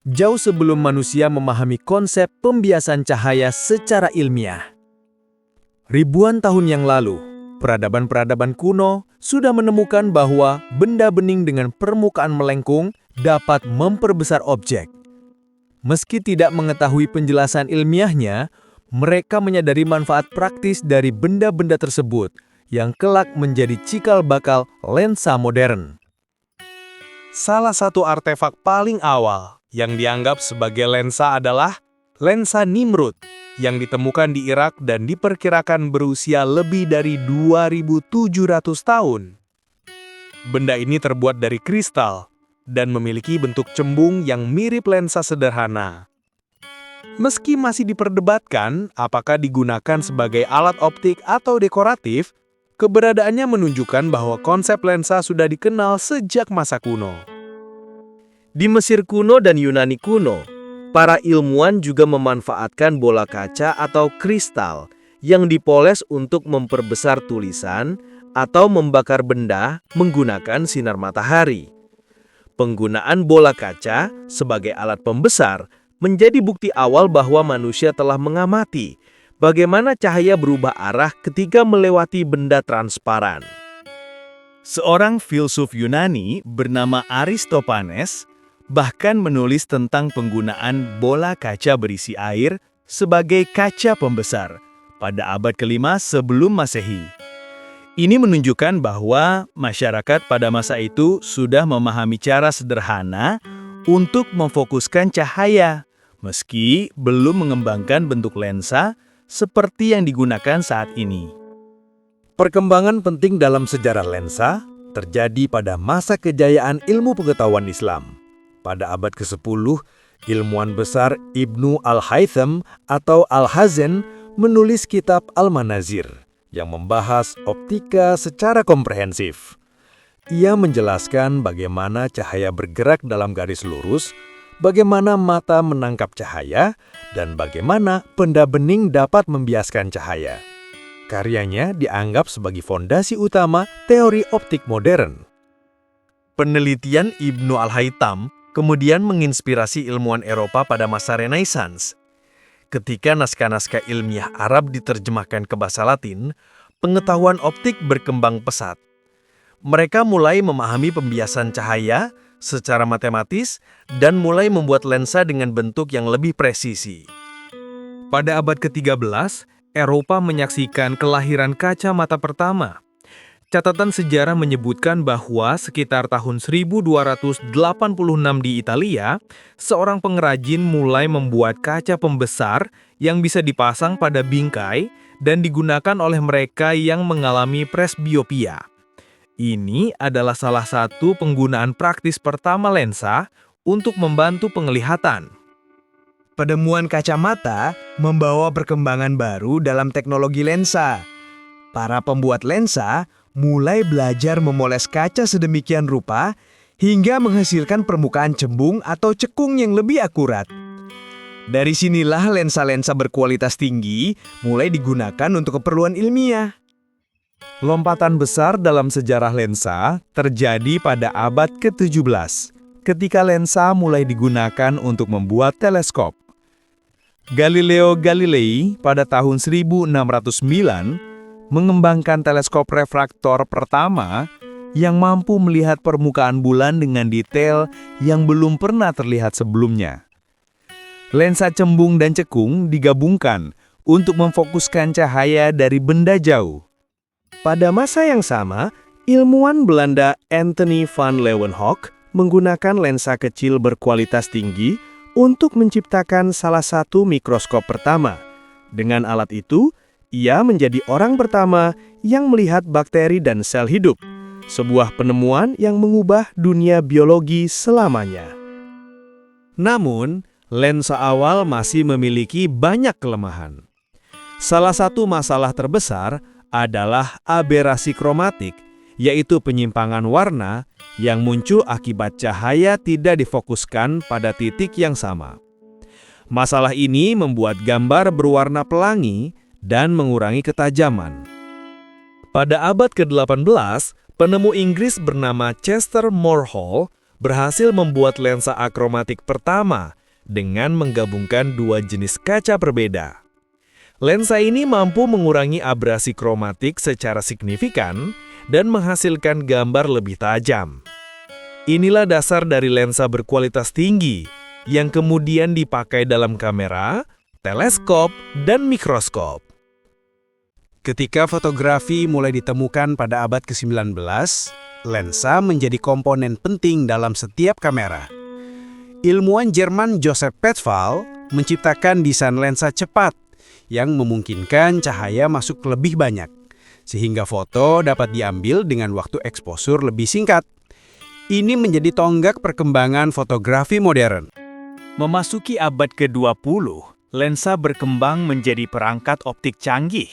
jauh sebelum manusia memahami konsep pembiasan cahaya secara ilmiah. Ribuan tahun yang lalu, peradaban-peradaban kuno sudah menemukan bahwa benda bening dengan permukaan melengkung dapat memperbesar objek. Meski tidak mengetahui penjelasan ilmiahnya, mereka menyadari manfaat praktis dari benda-benda tersebut yang kelak menjadi cikal bakal lensa modern. Salah satu artefak paling awal yang dianggap sebagai lensa adalah lensa Nimrud yang ditemukan di Irak dan diperkirakan berusia lebih dari 2.700 tahun. Benda ini terbuat dari kristal dan memiliki bentuk cembung yang mirip lensa sederhana. Meski masih diperdebatkan apakah digunakan sebagai alat optik atau dekoratif, keberadaannya menunjukkan bahwa konsep lensa sudah dikenal sejak masa kuno. Di Mesir kuno dan Yunani kuno, para ilmuwan juga memanfaatkan bola kaca atau kristal yang dipoles untuk memperbesar tulisan atau membakar benda menggunakan sinar matahari. Penggunaan bola kaca sebagai alat pembesar menjadi bukti awal bahwa manusia telah mengamati bagaimana cahaya berubah arah ketika melewati benda transparan. Seorang filsuf Yunani bernama Aristophanes bahkan menulis tentang penggunaan bola kaca berisi air sebagai kaca pembesar pada abad ke-5 sebelum Masehi. Ini menunjukkan bahwa masyarakat pada masa itu sudah memahami cara sederhana untuk memfokuskan cahaya, meski belum mengembangkan bentuk lensa seperti yang digunakan saat ini. Perkembangan penting dalam sejarah lensa terjadi pada masa kejayaan ilmu pengetahuan Islam. Pada abad ke-10, ilmuwan besar Ibnu Al-Haytham atau Al-Hazen menulis kitab Al-Manazir yang membahas optika secara komprehensif. Ia menjelaskan bagaimana cahaya bergerak dalam garis lurus, bagaimana mata menangkap cahaya, dan bagaimana benda bening dapat membiaskan cahaya. Karyanya dianggap sebagai fondasi utama teori optik modern. Penelitian Ibnu Al-Haytham kemudian menginspirasi ilmuwan Eropa pada masa Renaissance. Ketika naskah-naskah ilmiah Arab diterjemahkan ke bahasa Latin, pengetahuan optik berkembang pesat. Mereka mulai memahami pembiasan cahaya secara matematis dan mulai membuat lensa dengan bentuk yang lebih presisi. Pada abad ke-13, Eropa menyaksikan kelahiran kacamata pertama. Catatan sejarah menyebutkan bahwa sekitar tahun 1286 di Italia, seorang pengrajin mulai membuat kaca pembesar yang bisa dipasang pada bingkai dan digunakan oleh mereka yang mengalami presbiopia. Ini adalah salah satu penggunaan praktis pertama lensa untuk membantu penglihatan. Penemuan kacamata membawa perkembangan baru dalam teknologi lensa. Para pembuat lensa mulai belajar memoles kaca sedemikian rupa hingga menghasilkan permukaan cembung atau cekung yang lebih akurat. Dari sinilah lensa-lensa berkualitas tinggi mulai digunakan untuk keperluan ilmiah. Lompatan besar dalam sejarah lensa terjadi pada abad ke-17, ketika lensa mulai digunakan untuk membuat teleskop. Galileo Galilei pada tahun 1609 mengembangkan teleskop refraktor pertama yang mampu melihat permukaan bulan dengan detail yang belum pernah terlihat sebelumnya. Lensa cembung dan cekung digabungkan untuk memfokuskan cahaya dari benda jauh. Pada masa yang sama, ilmuwan Belanda Anthony van Leeuwenhoek menggunakan lensa kecil berkualitas tinggi untuk menciptakan salah satu mikroskop pertama. Dengan alat itu, ia menjadi orang pertama yang melihat bakteri dan sel hidup, sebuah penemuan yang mengubah dunia biologi selamanya. Namun, lensa awal masih memiliki banyak kelemahan. Salah satu masalah terbesar adalah aberasi kromatik, yaitu penyimpangan warna yang muncul akibat cahaya tidak difokuskan pada titik yang sama. Masalah ini membuat gambar berwarna pelangi dan mengurangi ketajaman. Pada abad ke-18, penemu Inggris bernama Chester Morhall berhasil membuat lensa akromatik pertama dengan menggabungkan dua jenis kaca berbeda. Lensa ini mampu mengurangi abrasi kromatik secara signifikan dan menghasilkan gambar lebih tajam. Inilah dasar dari lensa berkualitas tinggi yang kemudian dipakai dalam kamera, teleskop, dan mikroskop. Ketika fotografi mulai ditemukan pada abad ke-19, lensa menjadi komponen penting dalam setiap kamera. Ilmuwan Jerman Joseph Petzval menciptakan desain lensa cepat yang memungkinkan cahaya masuk lebih banyak, sehingga foto dapat diambil dengan waktu eksposur lebih singkat. Ini menjadi tonggak perkembangan fotografi modern. Memasuki abad ke-20, lensa berkembang menjadi perangkat optik canggih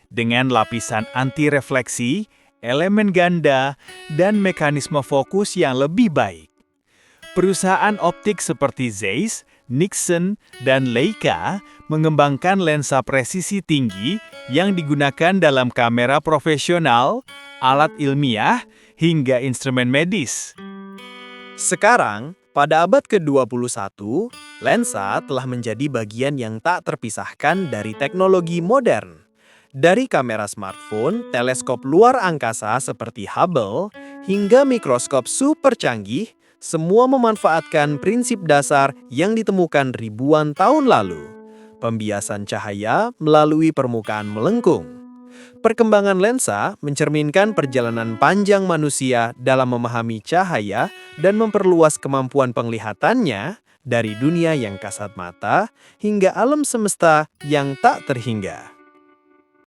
dengan lapisan anti-refleksi, elemen ganda, dan mekanisme fokus yang lebih baik. Perusahaan optik seperti Zeiss, Nixon, dan Leica mengembangkan lensa presisi tinggi yang digunakan dalam kamera profesional, alat ilmiah, hingga instrumen medis. Sekarang, pada abad ke-21, lensa telah menjadi bagian yang tak terpisahkan dari teknologi modern. Dari kamera smartphone, teleskop luar angkasa seperti Hubble, hingga mikroskop super canggih, semua memanfaatkan prinsip dasar yang ditemukan ribuan tahun lalu. Pembiasan cahaya melalui permukaan melengkung. Perkembangan lensa mencerminkan perjalanan panjang manusia dalam memahami cahaya dan memperluas kemampuan penglihatannya dari dunia yang kasat mata hingga alam semesta yang tak terhingga.